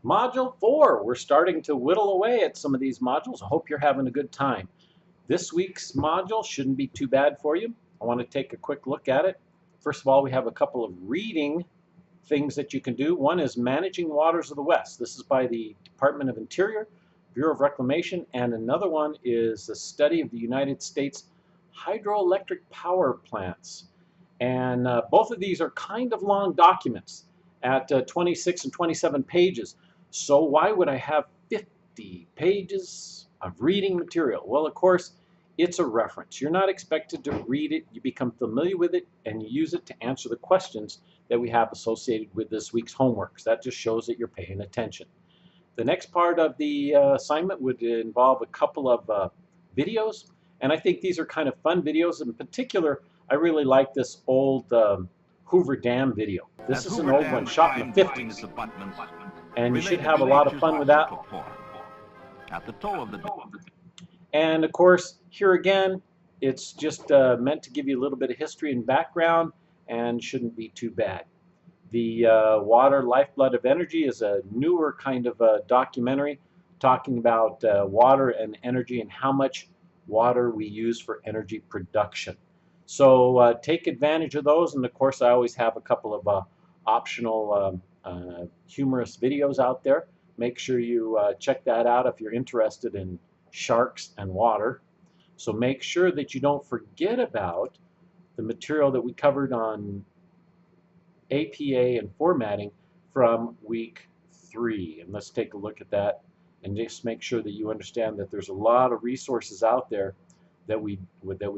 Module 4, we're starting to whittle away at some of these modules. I hope you're having a good time. This week's module shouldn't be too bad for you. I want to take a quick look at it. First of all, we have a couple of reading things that you can do. One is Managing Waters of the West. This is by the Department of Interior, Bureau of Reclamation, and another one is a study of the United States hydroelectric power plants. And both of these are kind of long documents at 26 and 27 pages. So why would I have 50 pages of reading material? Well, of course, it's a reference. You're not expected to read it. You become familiar with it, and you use it to answer the questions that we have associated with this week's homework. So that just shows that you're paying attention. The next part of the assignment would involve a couple of videos, and I think these are kind of fun videos. In particular, I really like this old Hoover Dam video. This is an old one shot in the 50s, and you should have a lot of fun with that. At the toe of the And of course, here again, it's just meant to give you a little bit of history and background, and shouldn't be too bad. The Water, Lifeblood of Energy is a newer kind of documentary talking about water and energy and how much water we use for energy production. So take advantage of those, and of course I always have a couple of optional humorous videos out there. Make sure you check that out if you're interested in sharks and water. So make sure that you don't forget about the material that we covered on APA and formatting from week 3. And let's take a look at that and just make sure that you understand that there's a lot of resources out there that we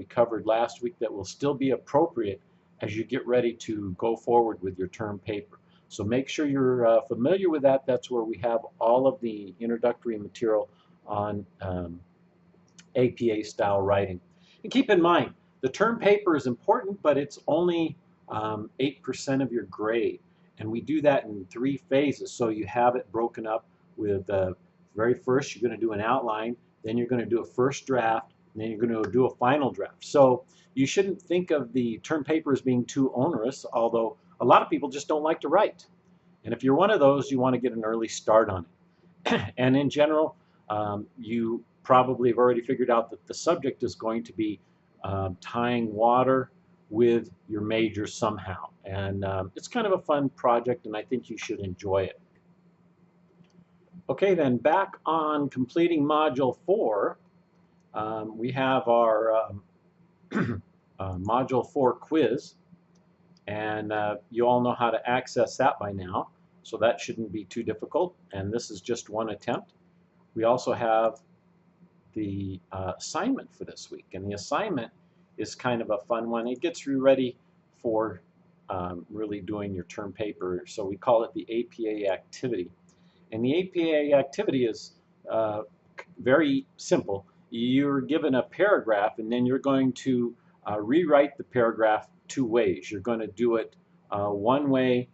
covered last week that will still be appropriate as you get ready to go forward with your term paper. So make sure you're familiar with that. That's where we have all of the introductory material on APA style writing. And keep in mind, the term paper is important, but it's only 8% of your grade. And we do that in 3 phases. So you have it broken up with very first, you're going to do an outline, then you're going to do a first draft, and then you're going to do a final draft. So you shouldn't think of the term paper as being too onerous, although a lot of people just don't like to write. And if you're one of those, you want to get an early start on it. And in general, you probably have already figured out that the subject is going to be tying water with your major somehow. And it's kind of a fun project, and I think you should enjoy it. Okay, then back on completing Module 4, we have our Module 4 quiz. And you all know how to access that by now, so that shouldn't be too difficult. And this is just one attempt. We also have the assignment for this week, and the assignment is kind of a fun one. It gets you ready for really doing your term paper, so we call it the APA activity. And the APA activity is very simple. You're given a paragraph, and then you're going to rewrite the paragraph 2 ways. You're going to do it one way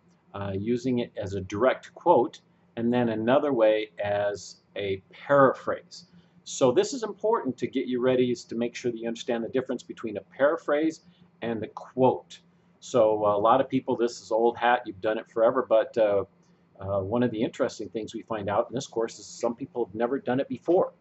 using it as a direct quote, and then another way as a paraphrase. So this is important to get you ready, is to make sure that you understand the difference between a paraphrase and a quote. So a lot of people, this is old hat, you've done it forever, but one of the interesting things we find out in this course is some people have never done it before.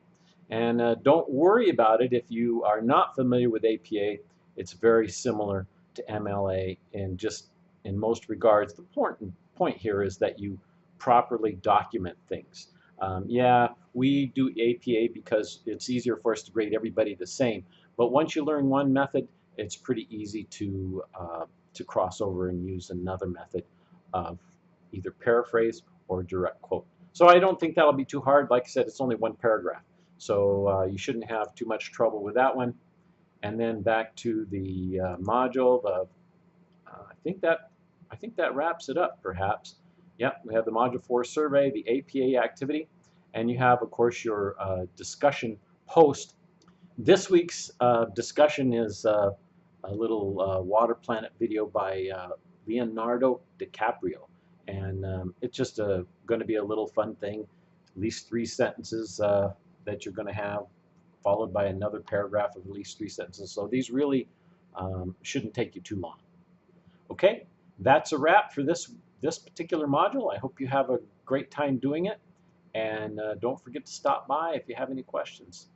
And don't worry about it if you are not familiar with APA. It's very similar to MLA, and just in most regards, the important point here is that you properly document things. Yeah, we do APA because it's easier for us to grade everybody the same, but once you learn one method, it's pretty easy to cross over and use another method of either paraphrase or direct quote. So I don't think that'll be too hard. Like I said, it's only one paragraph, so you shouldn't have too much trouble with that one. And then back to the module. I think that wraps it up, perhaps. Yep, we have the Module 4 survey, the APA activity, and you have, of course, your discussion post. This week's discussion is a little water planet video by Leonardo DiCaprio, and it's just going to be a little fun thing, at least 3 sentences that you're going to have, followed by another paragraph of at least 3 sentences. So these really shouldn't take you too long. Okay, that's a wrap for this this particular module. I hope you have a great time doing it, and don't forget to stop by if you have any questions.